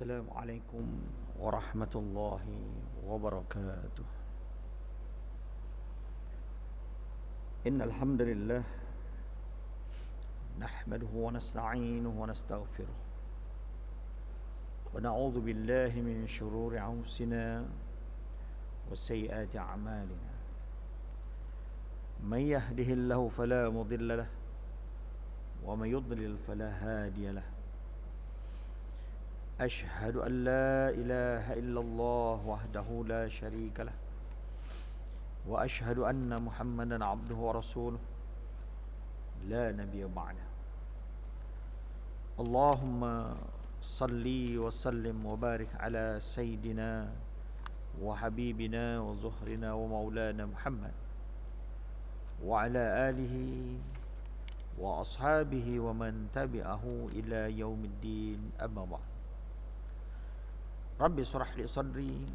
السلام عليكم ورحمة الله وبركاته. إن الحمد لله نحمده ونستعينه ونستغفره ونعوذ بالله من شرور أنفسنا وسيئات أعمالنا. من يهده الله فلا مضل له ومن يضلل فلا هادي له. أشهد أن لا إله إلا الله وحده لا شريك له وأشهد أن محمدا عبده ورسوله لا نبي بعده. اللهم صل وسلم وبارك على سيدنا وحبيبنا وزهرنا ومولانا محمد وعلى آله وأصحابه ومن تبعه إلى يوم الدين. أما بعد. Rabbi surah li sadri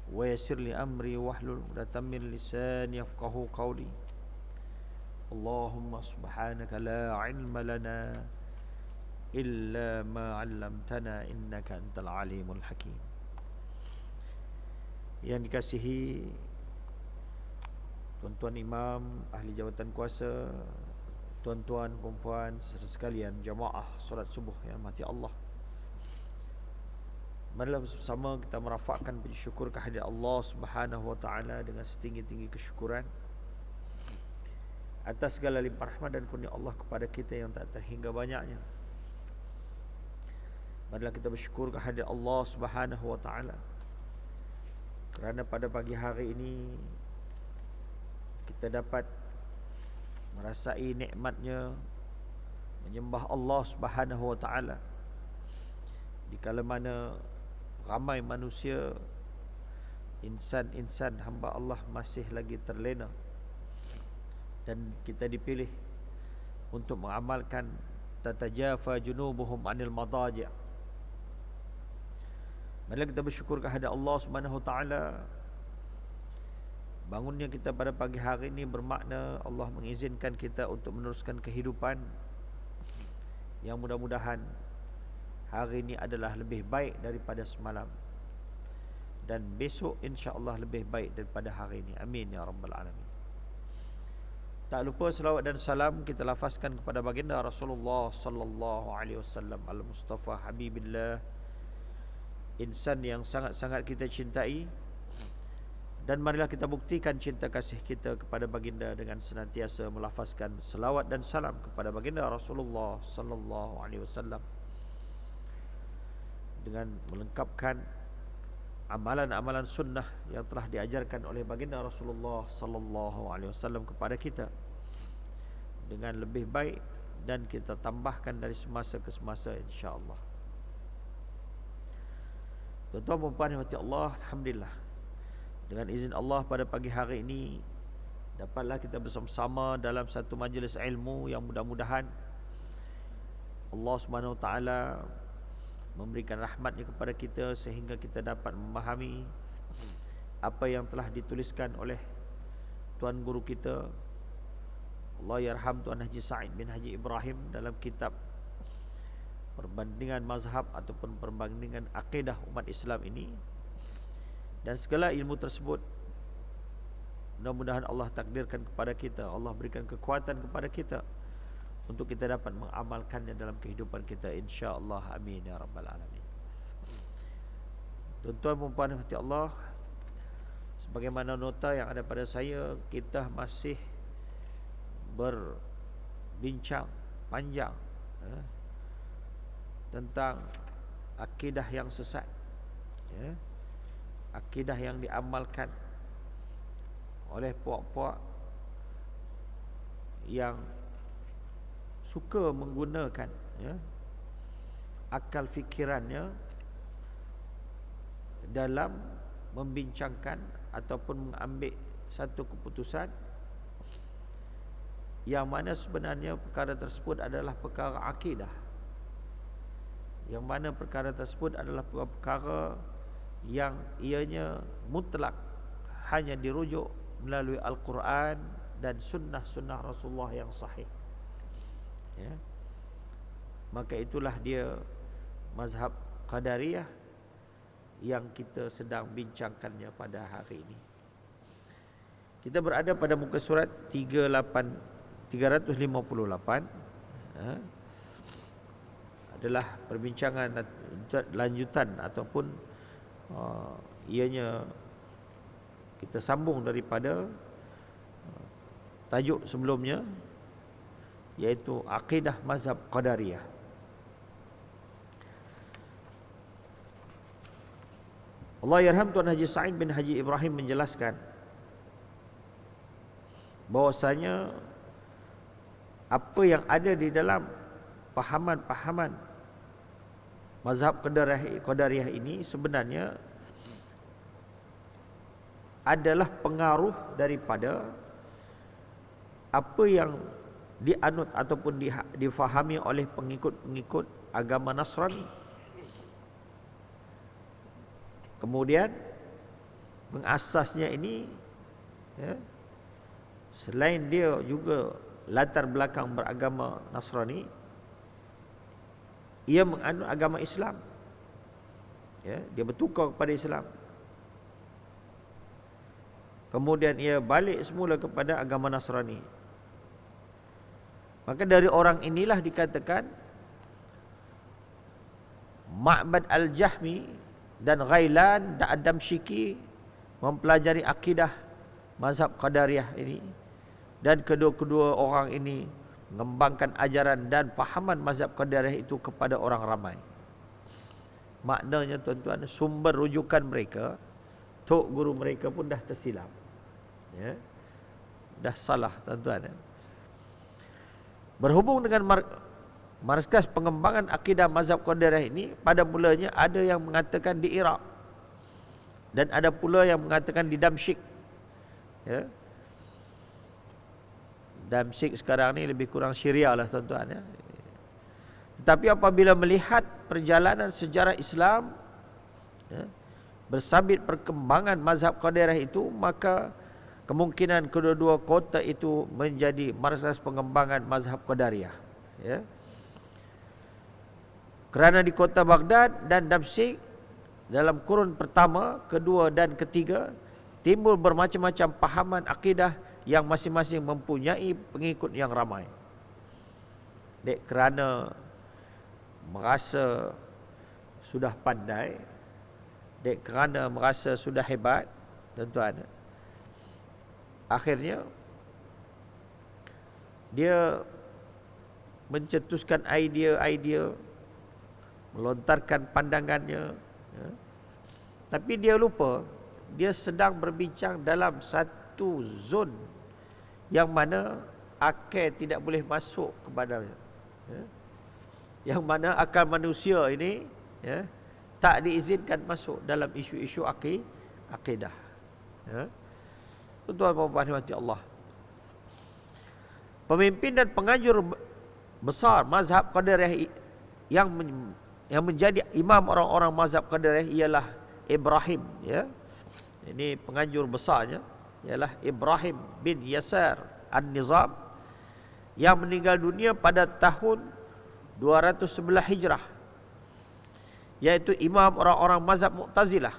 wa yassir li amri wahlul 'uqdatam min lisani yafqahu qawli. Allahumma subhanaka la 'ilma lana illa ma 'allamtana innaka antal alimul hakim. Yang dikasihi tuan-tuan imam, ahli jawatan kuasa, tuan-tuan, puan-puan serta sekalian jamaah solat subuh yang mati Allah. Marilah bersama kita merafakkan puji syukur kehadirat Allah Subhanahu wa taala dengan setinggi-tinggi kesyukuran atas segala limpah rahmat dan kurnia Allah kepada kita yang tak terhingga banyaknya. Marilah kita bersyukur kehadirat Allah Subhanahu wa taala kerana pada pagi hari ini kita dapat merasai nikmatnya menyembah Allah Subhanahu wa taala di kala mana ramai manusia, insan-insan hamba Allah masih lagi terlena, dan kita dipilih untuk mengamalkan tatajafa junubuhum anil madaji'. Marilah kita bersyukur kehadirat Allah Subhanahu wa taala. Bangunnya kita pada pagi hari ini bermakna Allah mengizinkan kita untuk meneruskan kehidupan yang mudah-mudahan hari ini adalah lebih baik daripada semalam, dan besok insya-Allah lebih baik daripada hari ini. Amin ya rabbal alamin. Tak lupa selawat dan salam kita lafazkan kepada baginda Rasulullah sallallahu alaihi wasallam, al-Mustafa Habibillah, insan yang sangat-sangat kita cintai. Dan marilah kita buktikan cinta kasih kita kepada baginda dengan senantiasa melafazkan selawat dan salam kepada baginda Rasulullah sallallahu alaihi wasallam, dengan melengkapkan amalan-amalan sunnah yang telah diajarkan oleh baginda Rasulullah sallallahu alaihi wasallam kepada kita dengan lebih baik, dan kita tambahkan dari semasa ke semasa insya-Allah. Tuan-tuan dan puan yang dirahmati Allah, alhamdulillah, dengan izin Allah pada pagi hari ini dapatlah kita bersama-sama dalam satu majlis ilmu yang mudah-mudahan Allah Subhanahu wa taala memberikan rahmatnya kepada kita sehingga kita dapat memahami apa yang telah dituliskan oleh tuan guru kita, Allah yarham Tuan Haji Sa'id bin Haji Ibrahim, dalam kitab perbandingan mazhab ataupun perbandingan akidah umat Islam ini. Dan segala ilmu tersebut mudah-mudahan Allah takdirkan kepada kita, Allah berikan kekuatan kepada kita untuk kita dapat mengamalkannya dalam kehidupan kita insya-Allah. Amin ya rabbal alamin. Tuan-tuan dan puan hati Allah, sebagaimana nota yang ada pada saya, kita masih berbincang panjang tentang akidah yang sesat, akidah yang diamalkan oleh puak-puak yang suka menggunakan akal fikirannya dalam membincangkan ataupun mengambil satu keputusan yang mana sebenarnya perkara tersebut adalah perkara akidah, yang mana perkara tersebut adalah perkara yang ianya mutlak hanya dirujuk melalui Al-Quran dan sunnah-sunnah Rasulullah yang sahih. Maka itulah dia mazhab Qadariyah yang kita sedang bincangkannya pada hari ini. Kita berada pada muka surat 358, adalah perbincangan lanjutan ataupun ianya kita sambung daripada tajuk sebelumnya, iaitu akidah mazhab Qadariyah. Allahyarham Tuan Haji Sa'id bin Haji Ibrahim menjelaskan bahwasanya apa yang ada di dalam pahaman-pahaman mazhab Qadariyah ini sebenarnya adalah pengaruh daripada apa yang dianut ataupun difahami oleh pengikut-pengikut agama Nasrani. Kemudian mengasasnya ini, selain dia juga latar belakang beragama Nasrani, ia menganut agama Islam. Dia bertukar kepada Islam. Kemudian ia balik semula kepada agama Nasrani. Maka dari orang inilah dikatakan Ma'bad al-Jahmi dan Ghailan dan Ad-Damsyiki mempelajari akidah mazhab Qadariyah ini, dan kedua-kedua orang ini mengembangkan ajaran dan pahaman mazhab Qadariyah itu kepada orang ramai. Maknanya tuan-tuan, sumber rujukan mereka, tok guru mereka pun dah tersilap, dah salah tuan-tuan. Berhubung dengan markas pengembangan akidah mazhab Qadariyah ini, pada mulanya ada yang mengatakan di Iraq dan ada pula yang mengatakan di Damsyik. Damsyik sekarang ni lebih kurang Syria lah tuan-tuan. Tetapi apabila melihat perjalanan sejarah Islam, bersabit perkembangan mazhab Qadariyah itu, maka kemungkinan kedua-dua kota itu menjadi markas pengembangan mazhab Qadariyah. Kerana di kota Baghdad dan Damsyik dalam kurun pertama, kedua dan ketiga timbul bermacam-macam pahaman akidah yang masing-masing mempunyai pengikut yang ramai. Dek kerana merasa sudah pandai, dek kerana merasa sudah hebat, tuan-tuan, akhirnya dia mencetuskan idea-idea, melontarkan pandangannya, tapi dia lupa dia sedang berbincang dalam satu zon yang mana akal tidak boleh masuk kepadanya, yang mana akal manusia ini tak diizinkan masuk dalam isu-isu akidah. Tuan-tuan dan puan rahmati Allah, pemimpin dan pengajar besar mazhab Qadariyah yang menjadi imam orang-orang mazhab Qadariyah ialah Ibrahim. Ini pengajar besarnya ialah Ibrahim bin Yasar An-Nizam, yang meninggal dunia pada tahun 211 Hijrah, yaitu imam orang-orang mazhab Mu'tazilah.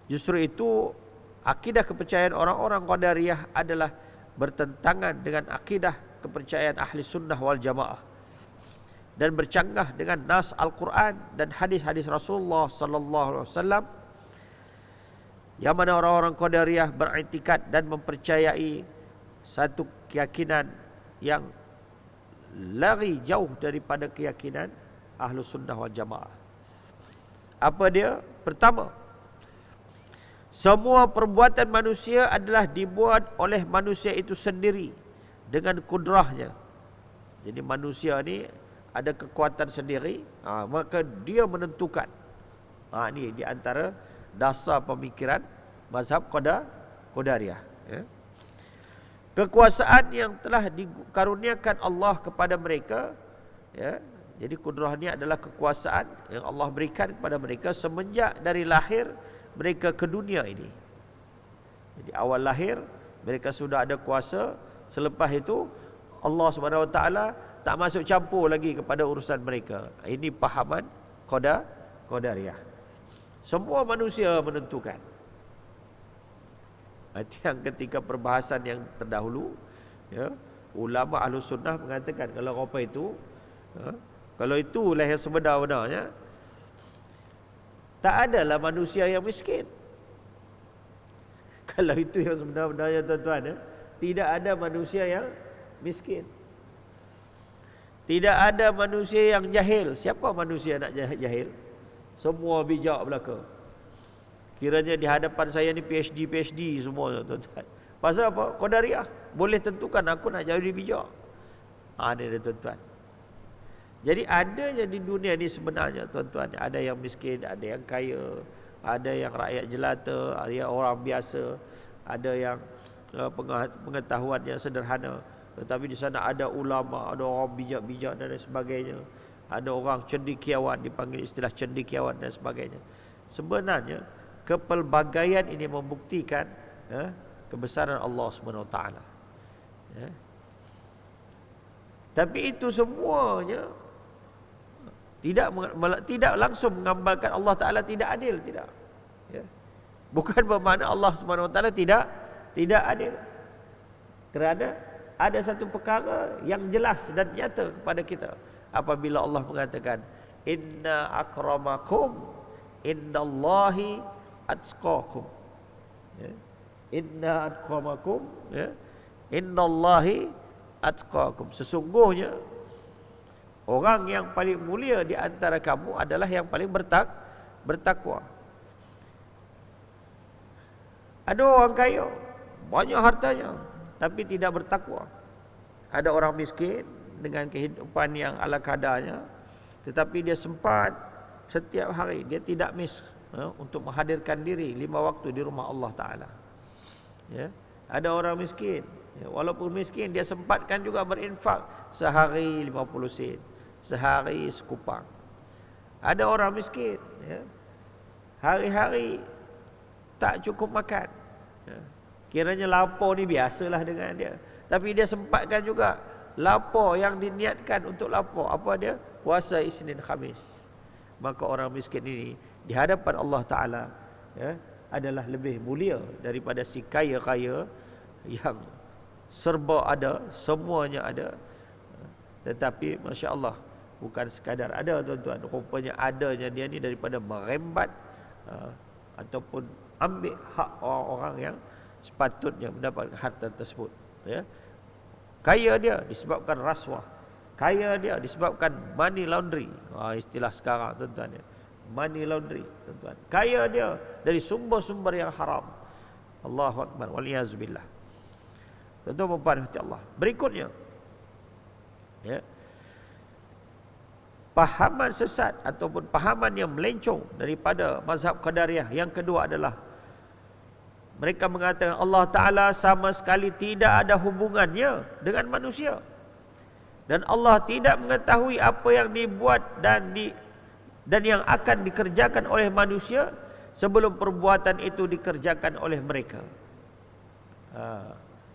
Justru itu akidah kepercayaan orang-orang Qadariyah adalah bertentangan dengan akidah kepercayaan ahli sunnah wal jamaah, dan bercanggah dengan nas Al-Quran dan hadis-hadis Rasulullah sallallahu alaihi wasallam, yang mana orang-orang Qadariyah beriktikad dan mempercayai satu keyakinan yang lari jauh daripada keyakinan ahlu sunnah wal jamaah. Apa dia? Pertama, semua perbuatan manusia adalah dibuat oleh manusia itu sendiri dengan kudrahnya. Jadi manusia ni ada kekuatan sendiri, maka dia menentukan. Ini di antara dasar pemikiran mazhab Qadariyah. Kekuasaan yang telah dikaruniakan Allah kepada mereka, jadi kudrah ni adalah kekuasaan yang Allah berikan kepada mereka semenjak dari lahir mereka ke dunia ini. Jadi awal lahir mereka sudah ada kuasa. Selepas itu Allah Subhanahu Wa Taala tak masuk campur lagi kepada urusan mereka. Ini pahaman Qadariyah. Semua manusia menentukan. Itu yang ketika perbahasan yang terdahulu, ya, ulama Ahlus Sunnah mengatakan kalau apa itu, kalau itulah yang sebenar-benarnya, tak adalah manusia yang miskin. Kalau itu yang sebenar-benarnya tuan-tuan, tidak ada manusia yang miskin. Tidak ada manusia yang jahil. Siapa manusia nak jahil? Semua bijak belaka. Kiranya di hadapan saya ni PhD semua tuan-tuan. Pasal apa? Qadariyah. Boleh tentukan aku nak jadi bijak. Ni dia tuan-tuan. Jadi adanya di dunia ni sebenarnya tuan-tuan, ada yang miskin, ada yang kaya, ada yang rakyat jelata, ada yang orang biasa, ada yang pengetahuan yang sederhana. Tetapi di sana ada ulama, ada orang bijak-bijak dan lain sebagainya. Ada orang cendekiawan, dipanggil istilah cendekiawan dan sebagainya. Sebenarnya kepelbagaian ini membuktikan kebesaran Allah SWT. Tapi itu semuanya tidak langsung mengambalkan Allah Ta'ala tidak adil, tidak. Bukan bermakna Allah SWT tidak adil. Kerana ada satu perkara yang jelas dan nyata kepada kita apabila Allah mengatakan inna akramakum indallahi atqakum. Inna akramakum indallahi atqakum. Sesungguhnya orang yang paling mulia di antara kamu adalah yang paling bertakwa. Ada orang kaya, banyak hartanya, tapi tidak bertakwa. Ada orang miskin dengan kehidupan yang ala kadarnya, tetapi dia sempat setiap hari, dia tidak miss untuk menghadirkan diri 5 waktu di rumah Allah Ta'ala. Ada orang miskin, walaupun miskin, dia sempatkan juga berinfak sehari 50 sen, sehari sekupang. Ada orang miskin, hari-hari tak cukup makan. Kiranya lapar ni biasalah dengan dia, tapi dia sempatkan juga lapar yang diniatkan untuk lapar. Apa dia? Puasa Isnin Khamis. Maka orang miskin ini di hadapan Allah Ta'ala adalah lebih mulia daripada si kaya-kaya yang serba ada, semuanya ada. Tetapi Masya Allah, bukan sekadar ada tuan-tuan, rupanya adanya dia ni daripada merembat ataupun ambil hak orang-orang yang sepatutnya mendapatkan harta tersebut. Kaya dia disebabkan rasuah, kaya dia disebabkan money laundry. Istilah sekarang tuan-tuan, money laundry tuan-tuan. Kaya dia dari sumber-sumber yang haram. Allahu Akbar, waliyazubillah. Tuan-tuan puan Allah. Berikutnya, pahaman sesat ataupun pahaman yang melencong daripada mazhab Qadariyah yang kedua adalah mereka mengatakan Allah Ta'ala sama sekali tidak ada hubungannya dengan manusia, dan Allah tidak mengetahui apa yang dibuat dan yang akan dikerjakan oleh manusia sebelum perbuatan itu dikerjakan oleh mereka.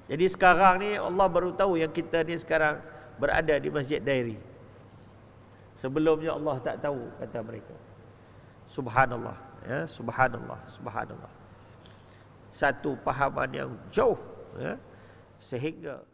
Jadi sekarang ni Allah baru tahu yang kita ni sekarang berada di Masjid Dairi. Sebelumnya Allah tak tahu, kata mereka. Subhanallah, subhanallah, subhanallah. Satu pahaman yang jauh, sehingga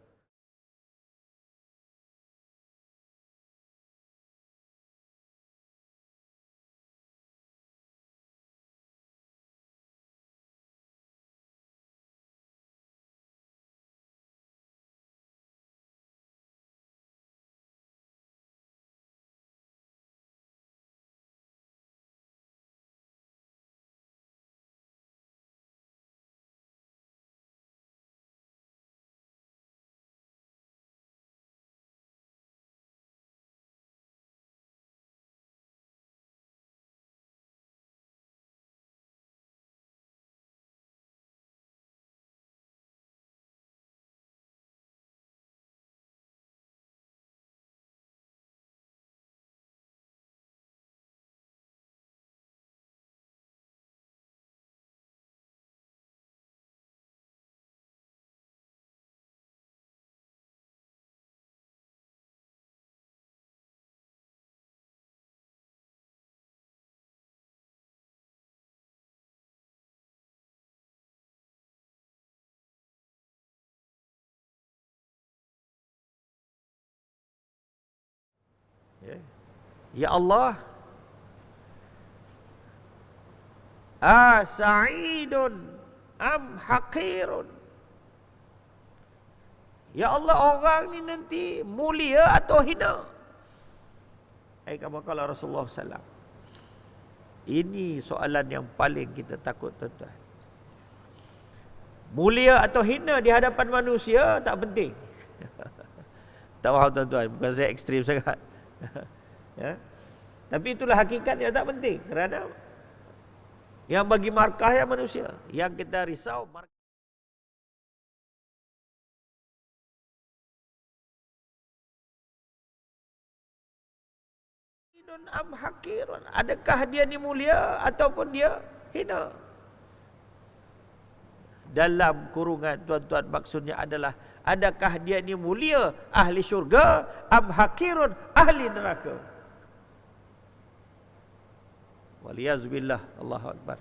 Ya Allah, sa'idun am haqirun. Ya Allah, orang ni nanti mulia atau hina? Kama kala Rasulullah SAW. Ini soalan yang paling kita takut, tuan-tuan. Mulia atau hina di hadapan manusia tak penting. Tak faham, tuan-tuan, bukan saya ekstrim sangat. Ya. Tapi itulah hakikat yang tak penting. Kerana yang bagi markah ya manusia. Yang kita risau markah. Am hakirun, adakah dia ni mulia ataupun dia hina? Dalam kurungan, tuan-tuan, maksudnya adalah adakah dia ni mulia, ahli syurga, am hakirun, ahli neraka? Waliyazubillah, Allahu Akbar.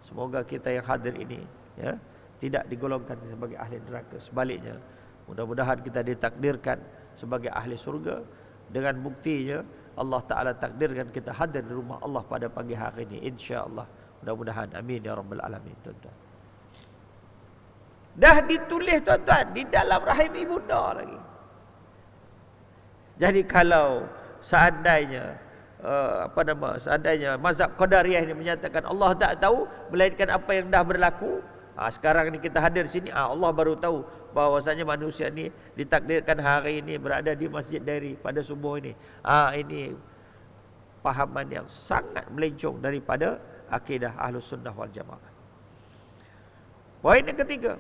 Semoga kita yang hadir ini ya tidak digolongkan sebagai ahli neraka. Sebaliknya, mudah-mudahan kita ditakdirkan sebagai ahli surga. Dengan buktinya Allah Ta'ala takdirkan kita hadir di rumah Allah pada pagi hari ini, insya-Allah. Mudah-mudahan, amin ya rabbal alamin, tuan-tuan. Dah ditulis, tuan-tuan, di dalam rahim ibunda lagi. Jadi kalau seandainya seandainya mazhab Qadariyah ini menyatakan Allah tak tahu melainkan apa yang dah berlaku, sekarang ni kita hadir sini, Allah baru tahu bahawasanya manusia ni ditakdirkan hari ini berada di Masjid Dairi pada subuh ini. Ini pahaman yang sangat melencong daripada akidah Ahlus Sunnah wal Jamaah. Poin yang ketiga,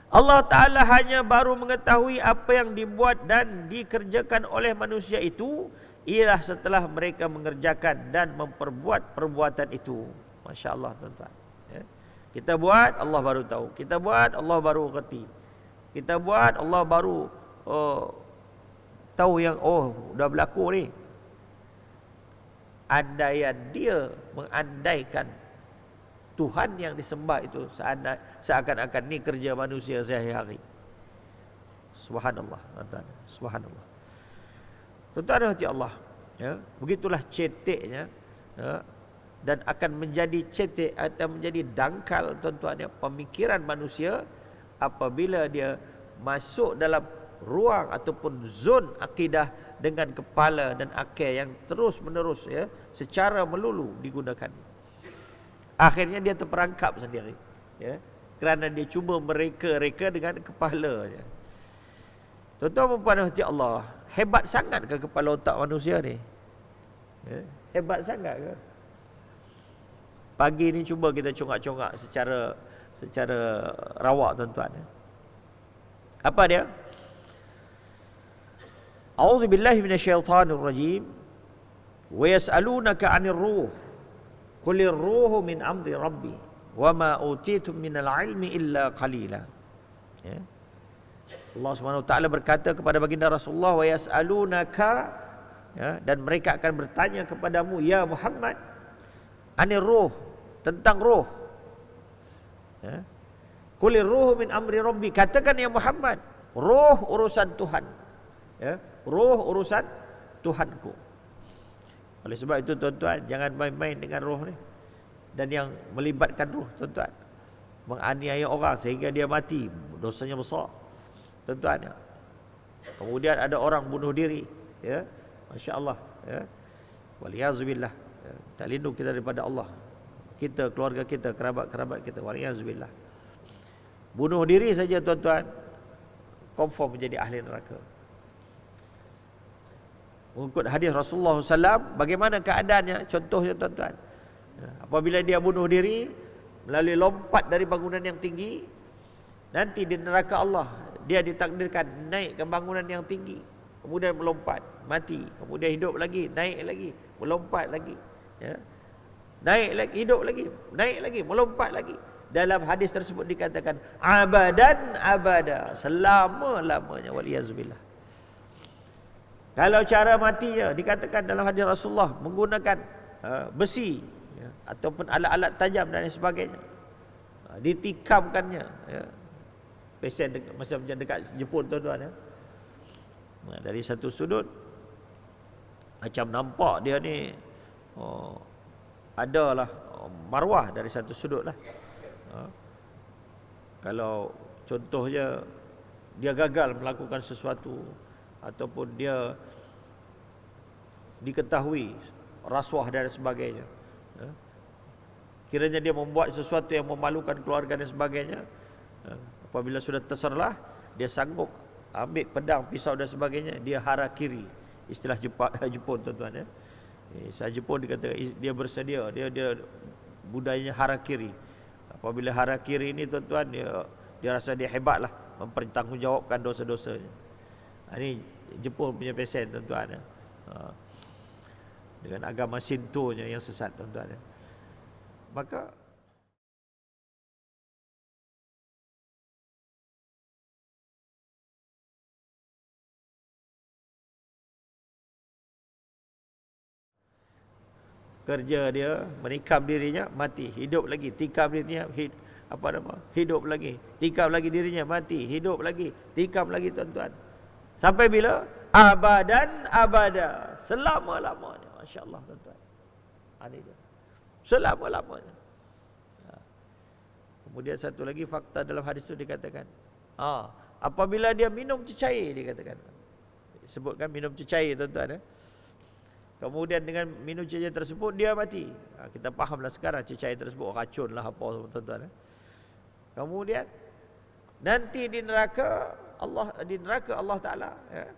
Allah Ta'ala hanya baru mengetahui apa yang dibuat dan dikerjakan oleh manusia itu ialah setelah mereka mengerjakan dan memperbuat perbuatan itu. Masya Allah, tuan-tuan. Kita buat, Allah baru tahu. Kita buat, Allah baru kerti. Kita buat, Allah baru tahu yang dah berlaku ni. Andaian dia mengandaikan Tuhan yang disembah itu seakan-akan ni kerja manusia sehari-hari. Subhanallah, tuan-tuan. Subhanallah. Tuan-tuan hati Allah, ya, begitulah ceteknya, ya, dan akan menjadi cetek atau menjadi dangkal, tuan-tuan, ya, pemikiran manusia apabila dia masuk dalam ruang ataupun zon akidah dengan kepala dan akal yang terus menerus, ya, secara melulu digunakan. Akhirnya dia terperangkap sendiri, ya, kerana dia cuba mereka-reka dengan kepalanya. Tuan-tuan dan hati Allah, hebat sangat ke kepala otak manusia ni? Ya, hebat sangat ke? Pagi ni cuba kita congak-congak secara rawak, tuan-tuan. Apa dia? A'udzubillahi minasyaitonirrajim. Wa yas'alunaka 'anir ruh. Qulir ruhu min amri rabbi wa ma utitum minal ilmi illa qalila. Ya. Allah Subhanahu wa taala berkata kepada baginda Rasulullah, wa yas'alunaka, ya, dan mereka akan bertanya kepadamu ya Muhammad, anir ruh, tentang ruh. Ya. Qulir ruhu min amri rabbi, katakan ya Muhammad, ruh urusan Tuhan. Ya, ruh urusan Tuhanku. Oleh sebab itu, tuan-tuan, jangan main-main dengan ruh ni. Dan yang melibatkan ruh, tuan-tuan, menganiaya orang sehingga dia mati, dosanya besar, tuan-tuan, ya. Kemudian ada orang bunuh diri, ya, masya-Allah, ya. Waliyazubillah, ya. Kita lindung kita daripada Allah, kita, keluarga kita, kerabat-kerabat kita. Waliyazubillah. Bunuh diri saja, tuan-tuan, confirm menjadi ahli neraka. Mengikut hadis Rasulullah SAW, bagaimana keadaannya? Contohnya, tuan-tuan, apabila dia bunuh diri melalui lompat dari bangunan yang tinggi, nanti di neraka Allah dia ditakdirkan naik ke bangunan yang tinggi, kemudian melompat, mati, kemudian hidup lagi, naik lagi, melompat lagi, ya. Naik lagi, hidup lagi, naik lagi, melompat lagi. Dalam hadis tersebut dikatakan abadan abada, selama-lamanya. Waliyazubillah. Kalau cara matinya dikatakan dalam hadis Rasulullah menggunakan besi, ya, ataupun alat-alat tajam dan sebagainya, ditikamkannya, ya. Pesen macam dekat Jepun, tuan-tuan, ya. Dari satu sudut Macam nampak dia ni adalah marwah dari satu sudut lah. Kalau contohnya dia gagal melakukan sesuatu ataupun dia diketahui rasuah dan sebagainya, kiranya dia membuat sesuatu yang memalukan keluarga dan sebagainya, apabila sudah terserlah, dia sanggup ambil pedang, pisau dan sebagainya, dia harakiri. Istilah Jepun tuan-tuan ya. Saya Jepun dikatakan dia bersedia, dia budayanya harakiri. Apabila harakiri ini tuan-tuan, dia rasa dia hebatlah mempertanggungjawabkan dosa-dosanya. Ini Jepun punya pesen tuan-tuan ya. Dengan agama Shinto-nya yang sesat tuan-tuan ya. Maka kerja dia menikam dirinya, mati, hidup lagi, tikam dirinya, hidup lagi, tikam lagi dirinya, mati, hidup lagi, tikam lagi tuan-tuan. Sampai bila? Abadan abada, selama-lamanya. Masya-Allah tuan-tuan. Ini dia. Selama-lamanya. Kemudian satu lagi fakta dalam hadis itu dikatakan, apabila dia minum cecair, dikatakan. Sebutkan minum cecair tuan-tuan ya. Kemudian dengan minum cecair tersebut dia mati. Kita fahamlah sekarang cecair tersebut racun lah apa tuan-tuan. Kemudian nanti di neraka Allah Taala ya.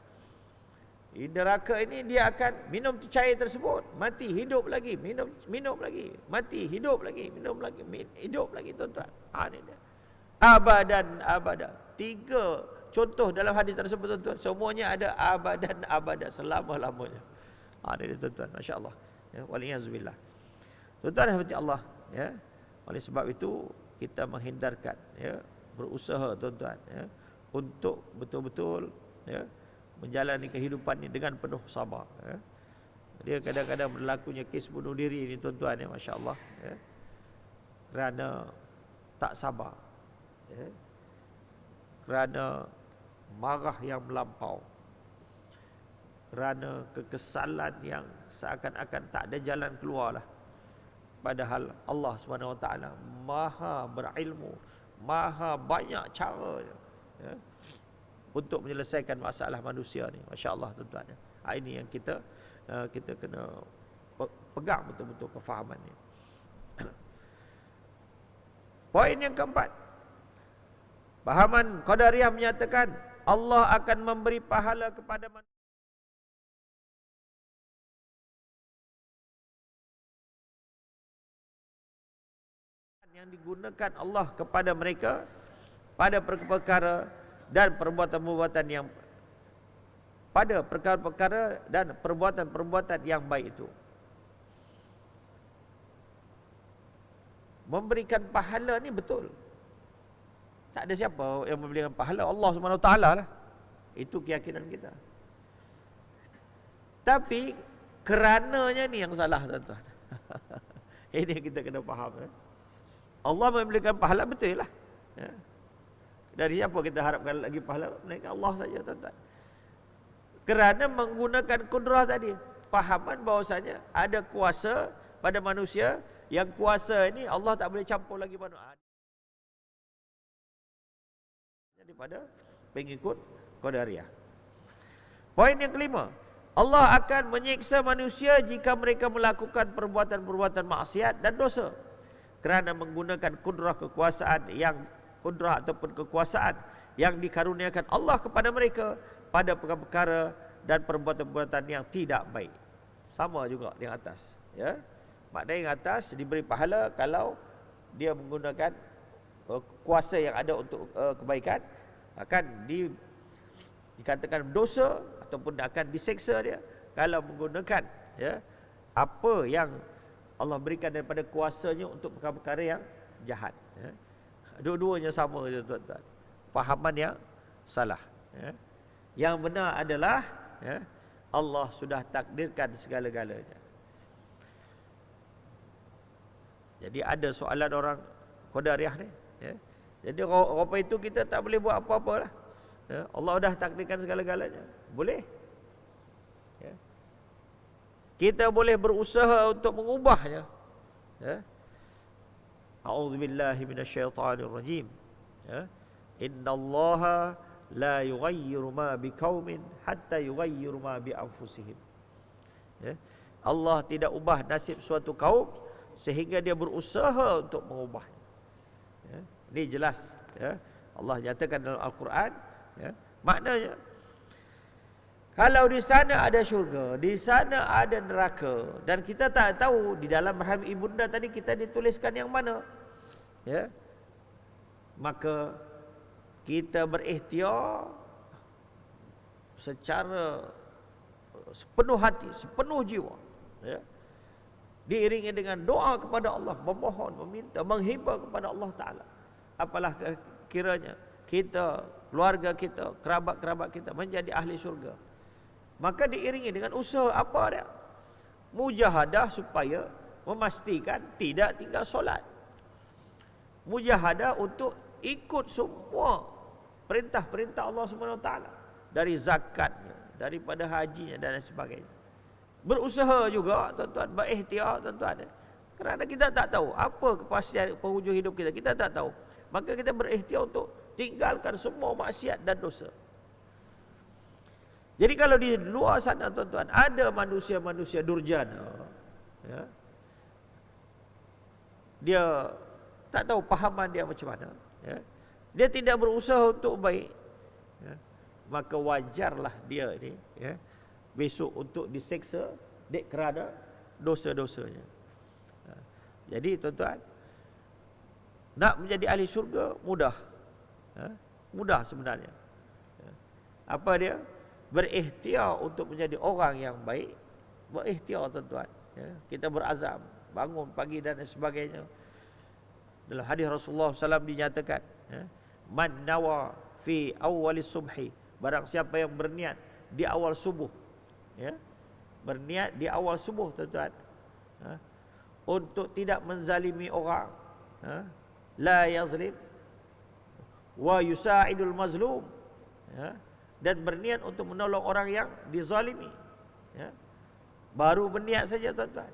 Di neraka ini dia akan minum cecair tersebut, mati, hidup lagi, minum lagi, mati, hidup lagi, minum lagi, hidup lagi tuan-tuan. Ini dia. Abadan abada. 3 contoh dalam hadis tersebut tuan-tuan. Semuanya ada abadan abada, selama-lamanya. Ini dia tuan-tuan, masya-Allah. Ya, waliyazubillah. Tuan-tuan rahmati Allah, ya. Oleh sebab itu kita menghindarkan, ya, berusaha tuan-tuan, ya, untuk betul-betul, ya, menjalani kehidupan ini dengan penuh sabar, ya. Dia kadang-kadang berlakunya kes bunuh diri ini tuan-tuan ya, masya-Allah, ya. Kerana tak sabar, ya. Kerana marah yang melampau, kerana kekesalan yang seakan-akan tak ada jalan keluar lah. Padahal Allah SWT maha berilmu, maha banyak cara, ya, untuk menyelesaikan masalah manusia ni. Masya-Allah tuan-tuan ya. Ini yang kita kena pegang betul-betul kefahaman ni. Poin yang keempat, pahaman Qadariyah menyatakan Allah akan memberi pahala kepada manusia yang digunakan Allah kepada mereka pada perkara dan perbuatan-perbuatan yang pada perkara-perkara dan perbuatan-perbuatan yang baik itu. Memberikan pahala ni betul. Tak ada siapa yang memberikan pahala, Allah SWT lah. Itu keyakinan kita. Tapi kerananya ni yang salah tuan-tuan. Ini yang kita kena faham. Allah memberikan pahala betul lah. Ya. Dari siapa kita harapkan lagi pahala? Mereka Allah saja tuan-tuan. Kerana menggunakan kudrah tadi, pahaman bahawasanya ada kuasa pada manusia, yang kuasa ini Allah tak boleh campur lagi manusia. Daripada pengikut Qadariyah. Poin yang kelima, Allah akan menyiksa manusia jika mereka melakukan perbuatan-perbuatan maksiat dan dosa, kerana menggunakan kudrah kekuasaan ataupun kekuasaan yang dikaruniakan Allah kepada mereka pada perkara-perkara dan perbuatan-perbuatan yang tidak baik. Sama juga yang atas, ya. Maknanya yang atas diberi pahala kalau dia menggunakan kuasa yang ada untuk kebaikan, akan dikatakan dosa ataupun akan diseksa dia kalau menggunakan, ya, apa yang Allah berikan daripada kuasanya untuk perkara-perkara yang jahat, ya. Dua-duanya sama je tuan-tuan. Fahaman yang salah, ya. Yang benar adalah, ya, Allah sudah takdirkan segala-galanya. Jadi ada soalan orang Qadariyah ni, ya. Jadi apa itu kita tak boleh buat apa-apa lah, ya. Allah dah takdirkan segala-galanya. Boleh, ya. Kita boleh berusaha untuk mengubahnya. Ya. A'udzubillahi minasyaitonirrajim. Ya. Innallaha la yughayyiru ma biqaumin hatta yughayyiru ma bi anfusihim. Ya. Allah tidak ubah nasib suatu kaum sehingga dia berusaha untuk mengubahnya. Ya. Ini jelas, ya. Allah nyatakan dalam Al-Quran, ya. Maknanya kalau di sana ada syurga, di sana ada neraka, dan kita tak tahu di dalam rahim ibunda tadi kita dituliskan yang mana, ya, maka kita berikhtiar secara sepenuh hati, sepenuh jiwa, ya, diiringi dengan doa kepada Allah, memohon, meminta, menghibah kepada Allah Ta'ala. Apalah kiranya kita, keluarga kita, kerabat-kerabat kita menjadi ahli syurga. Maka diiringi dengan usaha apa dia? Mujahadah supaya memastikan tidak tinggal solat. Mujahadah untuk ikut semua perintah-perintah Allah SWT. Dari zakatnya, daripada hajinya dan sebagainya. Berusaha juga tuan-tuan, berikhtiar tuan-tuan. Kerana kita tak tahu apa kepastian penghujung hidup kita, kita tak tahu. Maka kita berikhtiar untuk tinggalkan semua maksiat dan dosa. Jadi kalau di luar sana tuan-tuan ada manusia-manusia durjana, ya, dia tak tahu pahaman dia macam mana, ya, dia tidak berusaha untuk baik, ya, maka wajarlah dia ini, ya, besok untuk diseksa kerana dosa-dosanya. Jadi tuan-tuan, nak menjadi ahli syurga mudah, ya, mudah sebenarnya. Ya. Apa dia? Berikhtiar untuk menjadi orang yang baik. Berikhtiar tuan-tuan, ya. Kita berazam, bangun pagi dan sebagainya. Dalam hadis Rasulullah SAW dinyatakan, ya, man nawa fi awwalis subhi, barang siapa yang berniat di awal subuh, ya, berniat di awal subuh tuan-tuan, ya, untuk tidak menzalimi orang, ya, la yazlim wa yusa'idul mazlum, ya, dan berniat untuk menolong orang yang dizalimi, ya. Baru berniat saja tuan-tuan,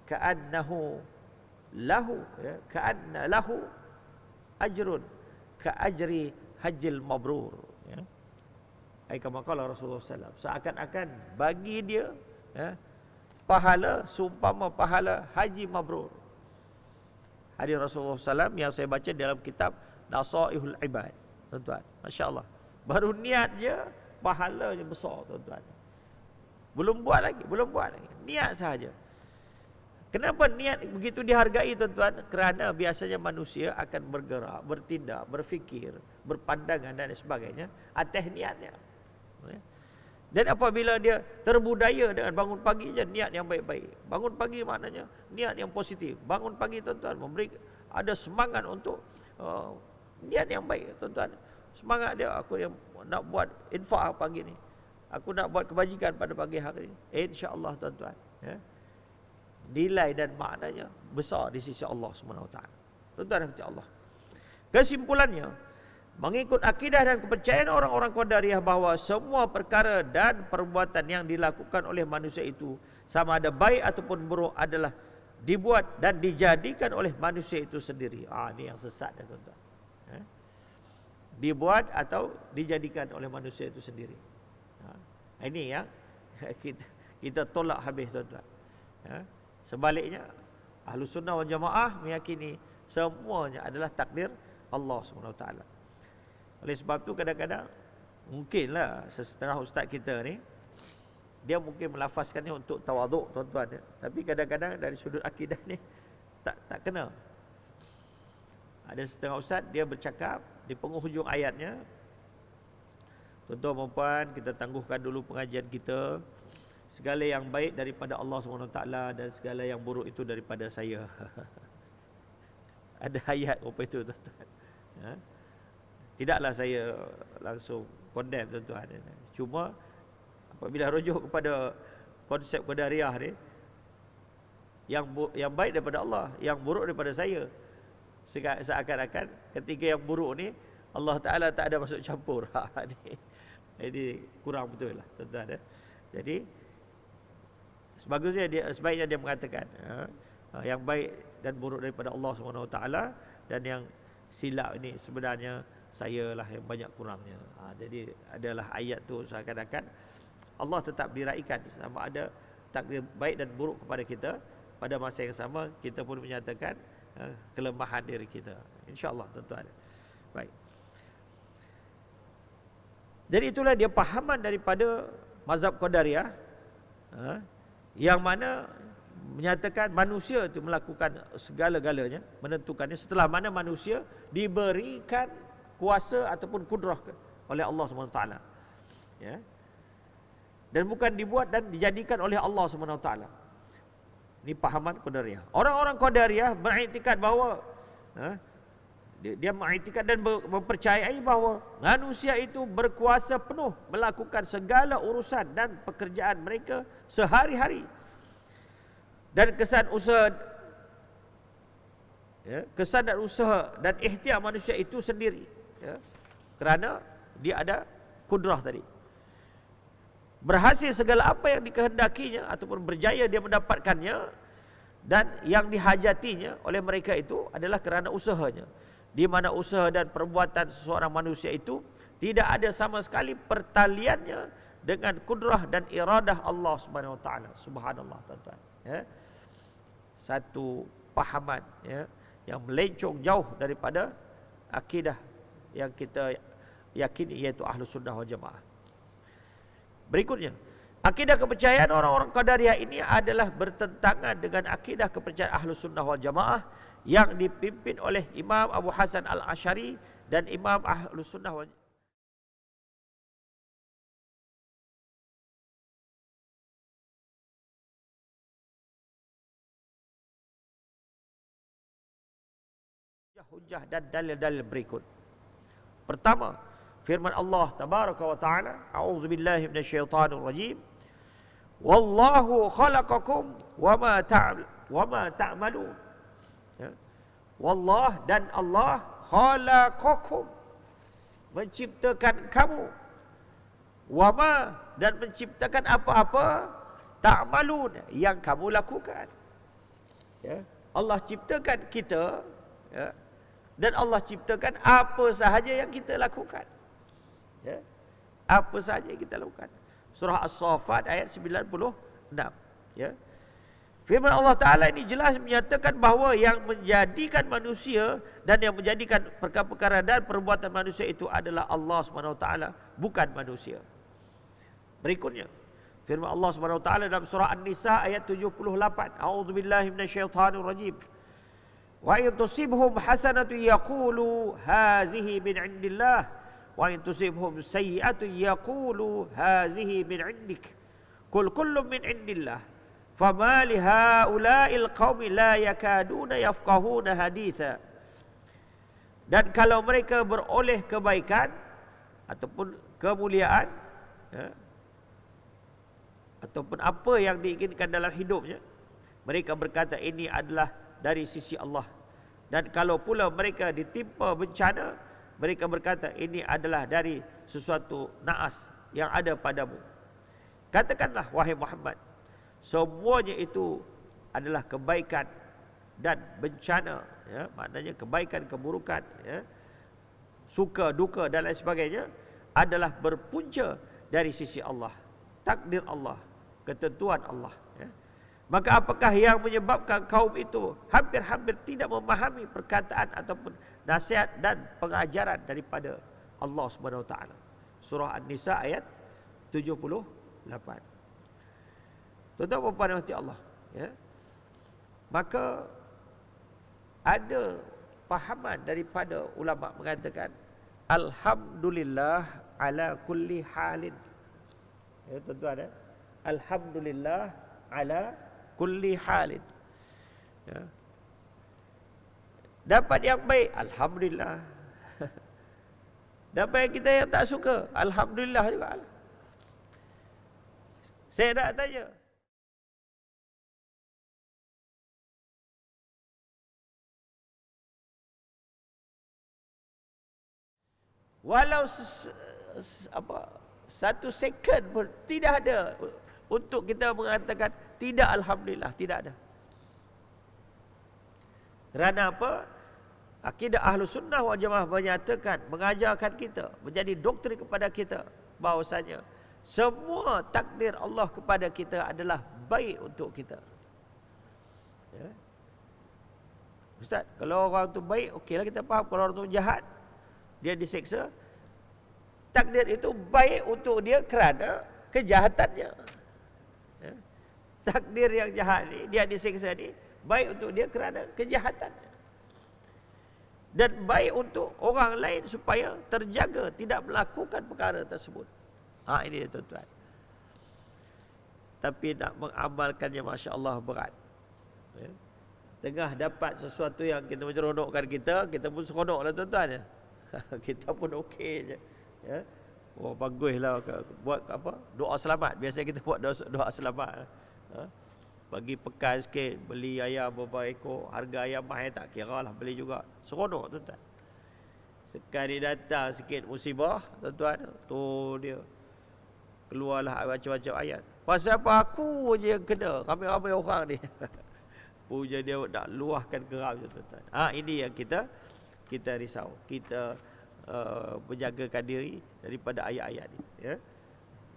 ka'annahu lahu, ya, ka'anna lahu ajrun ka'ajri hajjil mabrur, ya. Kama qala Rasulullah SAW, seakan-akan bagi dia, ya, pahala seumpama pahala haji mabrur. Hadis Rasulullah SAW yang saya baca dalam kitab Nasaihul Ibad, tuan-tuan, masya-Allah. Baru niat je pahalanya besar tuan-tuan. Belum buat lagi, niat sahaja. Kenapa niat begitu dihargai tuan-tuan? Kerana biasanya manusia akan bergerak, bertindak, berfikir, berpandangan dan sebagainya atas niatnya. Dan apabila dia terbudaya dengan bangun pagi je niat yang baik-baik. Bangun pagi maknanya niat yang positif. Bangun pagi tuan-tuan memberi ada semangat untuk niat yang baik tuan-tuan. Semangat dia, aku yang nak buat infak pagi ni, aku nak buat kebajikan pada pagi hari ni, insya-Allah tuan-tuan, ya, nilai dan maknanya besar di sisi Allah SWT. Tuan-tuan dan Allah, kesimpulannya, mengikut akidah dan kepercayaan orang-orang Qadariyah bahawa semua perkara dan perbuatan yang dilakukan oleh manusia itu, sama ada baik ataupun buruk, adalah dibuat dan dijadikan oleh manusia itu sendiri. Ini yang sesat dah tuan-tuan, ya. Dibuat atau dijadikan oleh manusia itu sendiri. Ini yang kita tolak habis tuan-tuan, ya. Sebaliknya, Ahlus Sunnah wal Jamaah meyakini semuanya adalah takdir Allah SWT. Oleh sebab tu kadang-kadang mungkinlah setengah ustaz kita ni, dia mungkin melafazkannya untuk tawaduk tuan-tuan, ya. Tapi kadang-kadang dari sudut akidah ni tak kena. Ada setengah ustaz dia bercakap di penghujung ayatnya, tuan-tuan dan puan, kita tangguhkan dulu pengajian kita. Segala yang baik daripada Allah SWT dan segala yang buruk itu daripada saya. Ada ayat apa itu tuan-tuan, ya? Tidaklah saya langsung condemn tuan-tuan, cuma apabila rujuk kepada konsep Qadariyah ni, yang baik daripada Allah, yang buruk daripada saya, seakan-akan ketika yang buruk ni Allah Ta'ala tak ada masuk campur. Ini kurang betul lah tuan-tuan, ya? Jadi sebaiknya dia mengatakan yang baik dan buruk daripada Allah SWT, dan yang silap ini sebenarnya saya lah yang banyak kurangnya. Jadi adalah ayat tu seakan-akan Allah tetap diraikan sama ada takdir baik dan buruk kepada kita. Pada masa yang sama kita pun menyatakan kelemahan diri kita, insya-Allah tuan-tuan. Baik. Jadi itulah dia pahaman daripada mazhab Qadariyah, yang mana menyatakan manusia itu melakukan segala-galanya, menentukannya setelah mana manusia diberikan kuasa ataupun kudrah oleh Allah SWT. Ya. Dan bukan dibuat dan dijadikan oleh Allah SWT. Ini pahaman Qadariyah. Orang-orang Qadariyah beriktikad bahawa dia mengiktikad dan mempercayai bahawa manusia itu berkuasa penuh melakukan segala urusan dan pekerjaan mereka sehari-hari. Dan kesan dan usaha dan ikhtiar manusia itu sendiri, kerana dia ada kudrah tadi. Berhasil segala apa yang dikehendakinya ataupun berjaya dia mendapatkannya, dan yang dihajatinya oleh mereka itu adalah kerana usahanya, di mana usaha dan perbuatan seseorang manusia itu tidak ada sama sekali pertaliannya dengan kudrah dan iradah Allah Subhanahu Wa Taala. Subhanallah tuan-tuan. Satu pahaman yang melencong jauh daripada akidah yang kita yakini, iaitu Ahlus Sunnah wal Jamaah. Berikutnya, akidah kepercayaan orang-orang Qadariyah ini adalah bertentangan dengan akidah kepercayaan Ahlus Sunnah wal Jamaah yang dipimpin oleh Imam Abu Hasan Al-Asy'ari dan Imam Ahlus Sunnah wal hujah dan dalil-dalil berikut. Pertama, firman Allah tabaraka wa taala, a'udzubillahi minasyaitonir rajim, wallahu khalaqakum wama ta'malun. Wallah, dan Allah, khalaqakum, menciptakan kamu, wama, dan menciptakan apa-apa, ta'malun, yang kamu lakukan. Allah ciptakan kita, dan Allah ciptakan apa sahaja yang kita lakukan. Apa sahaja yang kita lakukan. Surah As-Saffat ayat 96. Firman Allah Ta'ala ini jelas menyatakan bahawa yang menjadikan manusia dan yang menjadikan perkara-perkara dan perbuatan manusia itu adalah Allah SWT, bukan manusia. Berikutnya, firman Allah SWT dalam surah An-Nisa ayat 78. A'udzubillahi minasyaitonirrajim. Wa in tusibhum hasanatu yaqulu hazihi min indillah wa in tusibhum sayyi'atu yaqulu hazihi min indik qul kullun min indillah fama li haula'il qaumi la yakaduna yafqahuna haditha. Dan kalau mereka beroleh kebaikan ataupun kemuliaan, ataupun apa yang diinginkan dalam hidupnya, mereka berkata ini adalah dari sisi Allah. Dan kalau pula mereka ditimpa bencana, mereka berkata ini adalah dari sesuatu naas yang ada padamu. Katakanlah wahai Muhammad, semuanya itu adalah kebaikan dan bencana, maknanya kebaikan, keburukan, suka, duka dan lain sebagainya adalah berpunca dari sisi Allah, takdir Allah, ketentuan Allah. Maka apakah yang menyebabkan kaum itu hampir-hampir tidak memahami perkataan ataupun nasihat dan pengajaran daripada Allah Subhanahu Wa Taala. Surah An-Nisa ayat 78. Tuan-tuan puan dan Allah, maka ada pahaman daripada ulama mengatakan alhamdulillah ala kulli halin. Tuan-tuan, alhamdulillah ala kulli halin. Dapat yang baik, alhamdulillah. Dapat yang kita yang tak suka, alhamdulillah juga. Saya nak tanya, walau satu second pun tidak ada untuk kita mengatakan Tidak, alhamdulillah, tidak ada. Kerana apa? Akidah Ahlus Sunnah wal Jamaah menyatakan, mengajarkan kita, menjadi doktrin kepada kita bahawasanya semua takdir Allah kepada kita adalah baik untuk kita. Ya. Ustaz, kalau orang tu baik, okeylah kita faham. Kalau orang tu jahat, dia diseksa, takdir itu baik untuk dia kerana kejahatannya. Ya. Takdir yang jahat ni, dia diseksa ni, baik untuk dia kerana kejahatannya. Dan baik untuk orang lain supaya terjaga tidak melakukan perkara tersebut. Ini dia tuan-tuan. Tapi nak mengamalkannya, Masya Allah, berat. Ya. Tengah dapat sesuatu yang kita menyeronokkan kita pun seronoklah tuan-tuan. Ya. Kita pun okey je. Ya. Oh, baguslah buat apa? Doa selamat. Biasanya kita buat doa selamat. Ha? Bagi pekan sikit, beli ayam beberapa ekor, harga ayam mahal tak kira lah, beli juga. Seronok tuan-tuan. Sekali datang sikit musibah, tuan-tuan, tu dia keluarlah macam-macam ayat. Pasal apa aku je yang kena, ramai-ramai orang ni. Puja dia nak luahkan geram je tuan-tuan. Ini yang kita risau. Kita menjagakan diri daripada ayat-ayat ni. Ya?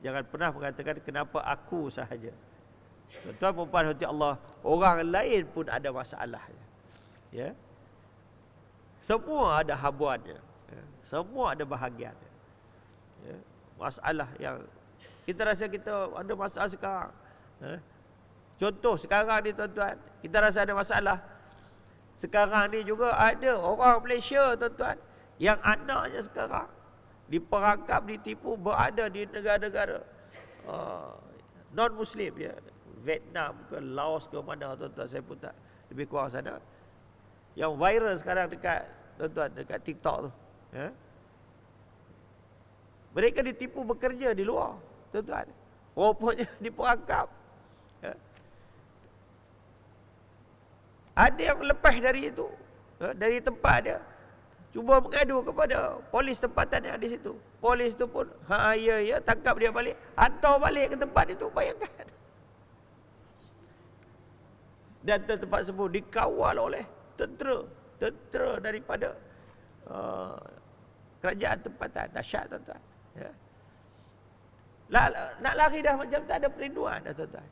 Jangan pernah mengatakan kenapa aku sahaja. Tuan-tuan perempuan hati Allah, orang lain pun ada masalahnya. Ya. Semua ada habuannya. Ya. Semua ada bahagiannya. Ya. Masalah yang kita rasa kita ada masalah sekarang. Ya. Contoh sekarang ni tuan-tuan, kita rasa ada masalah. Sekarang ni juga ada orang Malaysia tuan-tuan, yang anaknya sekarang diperangkap, ditipu, berada di negara-negara non-Muslim, ya. Vietnam ke Laos ke mana tuan-tuan, saya pun tak lebih kurang sana. Yang viral sekarang dekat tuan-tuan, dekat TikTok tu, ya. Mereka ditipu bekerja di luar tuan-tuan, rupanya diperangkap, ya. Ada yang lepas dari itu, ya, dari tempat dia, cuba mengadu kepada polis tempatan yang di situ. Polis tu pun ya tangkap dia balik, hantar balik ke tempat itu. Bayangkan. Dan tempat tersebut dikawal oleh tentera daripada kerajaan tempatan. Dahsyat tuan-tuan. Ya. Nak lari dah macam tak ada perlindungan dah tuan-tuan.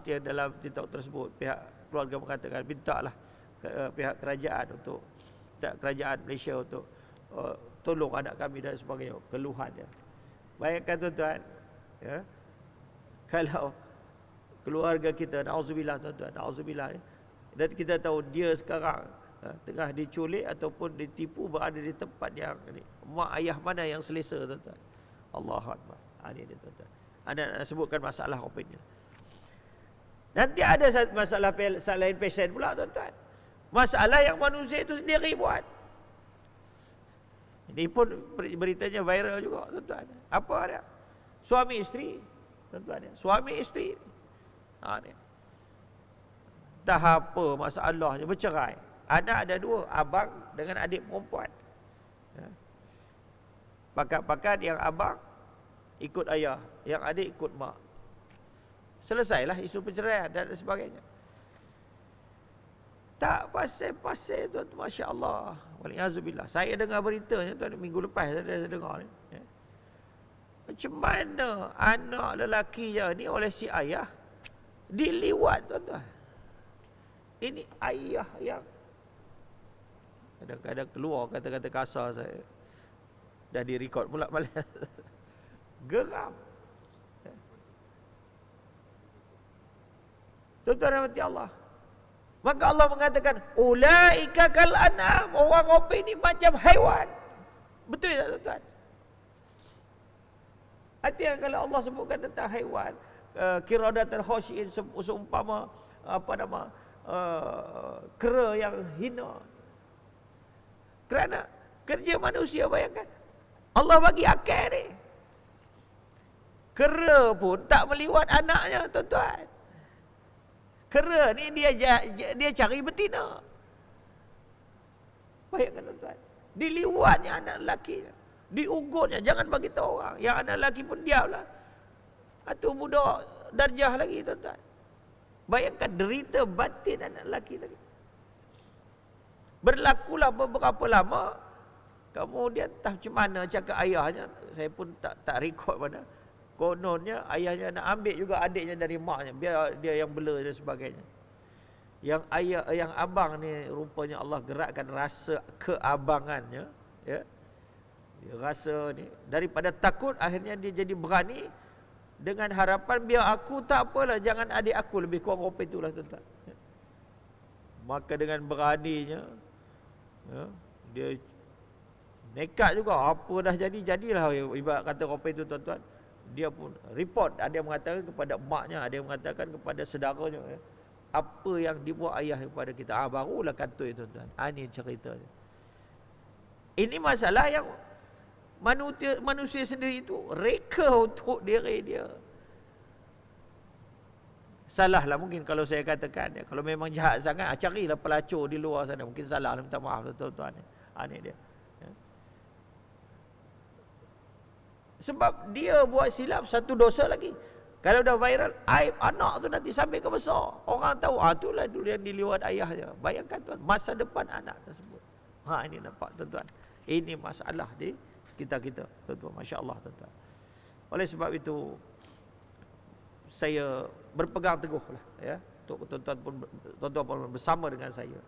Yang dalam TikTok tersebut, pihak keluarga mengatakan mintalah pihak kerajaan untuk kerajaan Malaysia untuk tolong anak kami dan sebagainya, keluhannya. Bayangkan tuan-tuan, ya, kalau keluarga kita, na'udzubillah tuan-tuan, na'udzubillah, dan kita tahu dia sekarang tengah diculik ataupun ditipu, berada di tempat yang ni, mak ayah mana yang selesa tuan-tuan. Allahu Akbar. Ini dia tuan-tuan. Anda nak sebutkan masalah opinion. Nanti ada masalah lain pasien pula tuan-tuan. Masalah yang manusia itu sendiri buat. Ini pun beritanya viral juga tuan-tuan. Apa dia? Suami isteri tuan-tuan. Suami isteri. Ni. Dah apa masalahnya, bercerai. Anak ada dua, abang dengan adik perempuan. Ya. Pakat-pakat yang abang ikut ayah, yang adik ikut mak. Selesailah isu perceraian dan sebagainya. Tak pasal-pasal tuan, Masya Allah. Waliyahzubillah. Saya dengar beritanya tuan, minggu lepas saya dengar ni. Ya. Macam mana anak lelakinya ni oleh si ayah diliwat tuan-tuan. Ini ayah yang kadang-kadang keluar kata-kata kasar saya. Dah direkod pula balik. Geram. Tuan-tuan rahmati Allah. Maka Allah mengatakan, ulaika kal an'am, orang ini macam haiwan. Betul tak tuan-tuan? Artinya kalau Allah sebutkan tentang haiwan, kiradatan khashiin, seumpama kera yang hina. Kerana kerja manusia, bayangkan Allah bagi akal ni. Kera pun tak meliwat anaknya tuan-tuan. Kera ni dia cari betina. Bayangkan tuan-tuan, diliwatnya anak lelaki, diugutnya, jangan bagi tahu orang. Yang anak lelaki pun diamlah. Atau budak darjah lagi tuan-tuan. Bayangkan derita batin anak lelaki tadi. Berlakulah beberapa lama, kemudian tak macam mana cakap ayahnya, saya pun tak rekod mana. Kononnya ayahnya nak ambil juga adiknya dari maknya, biar dia yang bela dan sebagainya. Yang abang ni rupanya Allah gerakkan rasa keabangannya, ya. Dia rasa ni daripada takut akhirnya dia jadi berani dengan harapan biar aku tak apalah, jangan adik aku, lebih kurang rupa itulah tuan-tuan. Maka dengan beraninya, ya, dia nekat juga, apa dah jadilah, ibarat kata rupa itu tuan-tuan. Dia pun report, ada yang mengatakan kepada maknya, ada yang mengatakan kepada saudaranya, ya, apa yang dibuat ayah kepada kita. Barulah kata itu tuan-tuan. Ini ceritanya. Ini masalah yang manusia sendiri itu reka untuk diri dia. Salahlah mungkin kalau saya katakan, ya, kalau memang jahat sangat, carilah pelacur di luar sana. Mungkin salah, minta maaf tuan-tuan. Ini dia. Ya. Sebab dia buat silap satu dosa lagi. Kalau dah viral, aib anak tu nanti sampai ke besar. Orang tahu, itulah dulu yang diliwat ayahnya. Bayangkan tuan, masa depan anak tersebut. Ini nampak tuan-tuan. Ini masalah di kita tuan-tuan. Masya Allah tuan-tuan. Oleh sebab itu saya berpegang teguhlah, ya, untuk tuan-tuan pun bersama dengan saya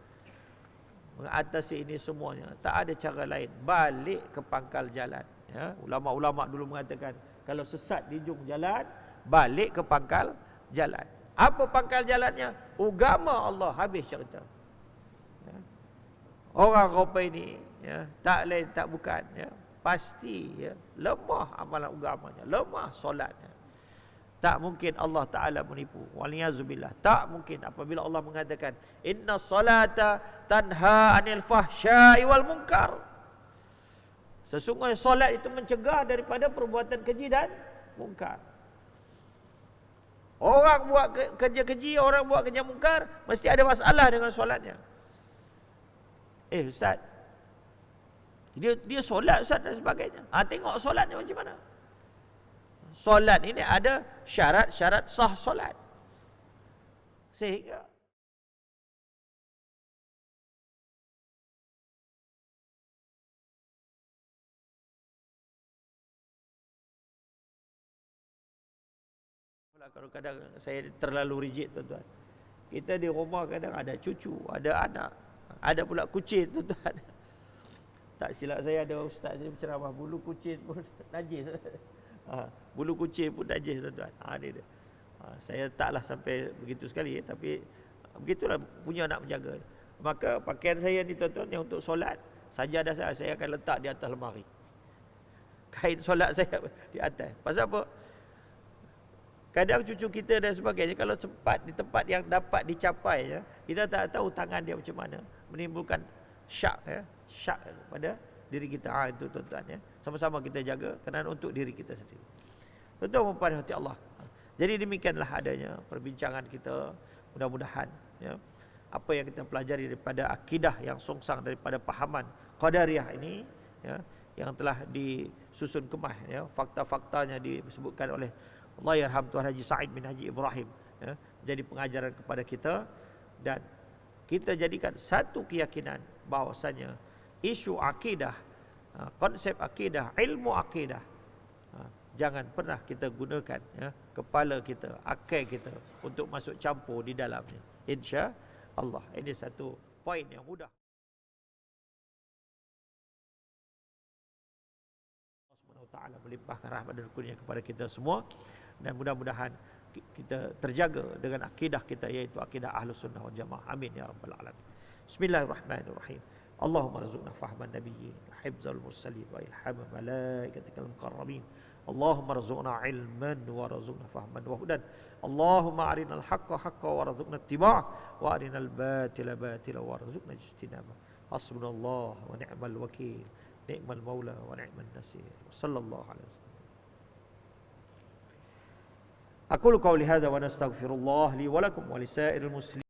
mengatasi ini semuanya. Tak ada cara lain, balik ke pangkal jalan, ya. Ulama-ulama dulu mengatakan kalau sesat di ujung jalan, balik ke pangkal jalan. Apa pangkal jalannya? Agama Allah, habis cerita, ya. Orang rupa ini, ya, tak lain tak bukan, ya, pasti, ya, lemah amalan agamanya, lemah solatnya. Tak mungkin Allah Ta'ala menipu. Waliyazubillah. Tak mungkin apabila Allah mengatakan inna salata tanha anil fahsyai wal munkar. Sesungguhnya solat itu mencegah daripada perbuatan keji dan munkar. Orang buat kerja keji, orang buat kerja munkar, mesti ada masalah dengan solatnya. Ustaz, dia solat Ustaz dan sebagainya. Tengok solatnya macam mana. Solat ini ada syarat-syarat sah solat. Sehingga kalau kadang saya terlalu rigid tuan-tuan. Kita di rumah kadang ada cucu, ada anak, ada pula kucing tuan-tuan. Tak silap saya ada ustaz saya berceramah, bulu kucing pun najis. Bulu kucing pun najis tuan-tuan. Ini dia. Saya taklah sampai begitu sekali, tapi begitulah punya nak menjaga. Maka pakaian saya ni tuan-tuan yang untuk solat, sajadah saya akan letak di atas lemari. Kain solat saya di atas. Pasal apa? Kadang cucu kita dan sebagainya, kalau sempat di tempat yang dapat dicapai, ya, kita tak tahu tangan dia macam mana, menimbulkan syak, ya, syak pada diri kita. Itu tuan-tuan, ya. Sama-sama kita jaga kerana untuk diri kita sendiri. Tuan-tuan pada hati Allah. Jadi demikianlah adanya perbincangan kita. Mudah-mudahan, ya, apa yang kita pelajari daripada akidah yang songsang daripada pahaman Qadariyah ini, ya, yang telah disusun kemas, ya, fakta-faktanya disebutkan oleh Allahyarham Tuan Haji Sa'id bin Haji Ibrahim, ya, jadi pengajaran kepada kita, dan kita jadikan satu keyakinan bahawasanya isu akidah, konsep akidah, ilmu akidah, jangan pernah kita gunakan, ya, kepala kita, akal kita untuk masuk campur di dalamnya. Insya Allah, ini satu poin yang mudah. Allah Subhanahu Wa Taala melimpahkan rahmat dan kurnia kepada kita semua, dan mudah-mudahan kita terjaga dengan akidah kita, iaitu akidah Ahlus Sunnah wal Jamaah. Amin ya rabbal alamin. Bismillahirrahmanirrahim. Allahumma rzuqna fahman nabiyyin, hifzal mursalin, wa ilhama malaikatikal muqarrabin. Allahumma rzuqna ilman wa rzuqna fahman wa hudan. Allahumma arinal haqqa haqqan wa rzuqna ittiba'ah, wa arinal batila batila wa rzuqna ijtinabah. Hasbunallahu wa ni'mal wakil, ni'mal maula wa ni'man nasir. Sallallahu alaihi wasallam. أقول قولي هذا وأنا أستغفر الله لي ولكم ولسائر المسلمين.